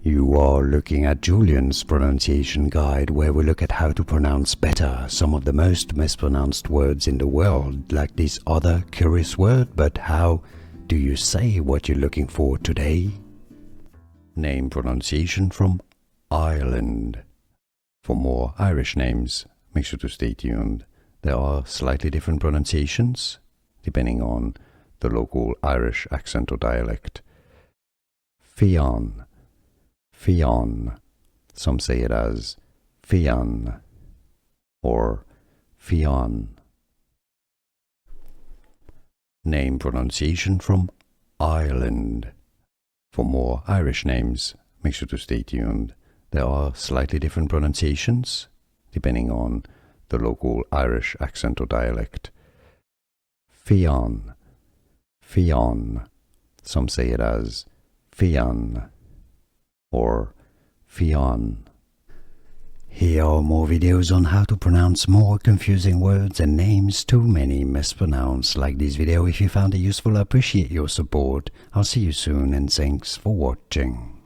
You are looking at Julian's pronunciation guide, where we look at how to pronounce better some of the most mispronounced words in the world, like this other curious word. But how do you say what you're looking for today? Name pronunciation from Ireland. For more Irish names, make sure to stay tuned. There are slightly different pronunciations depending on the local Irish accent or dialect. Fiain, Fiain. Some say it as Fian or Fian. Name pronunciation from Ireland. For more Irish names, make sure to stay tuned. There are slightly different pronunciations depending on the local Irish accent or dialect. Fian, Fian. Some say it as Fian or Fian. Here are more videos on how to pronounce more confusing words and names too many mispronounced. Like this video if you found it useful. I appreciate your support. I'll see you soon and thanks for watching.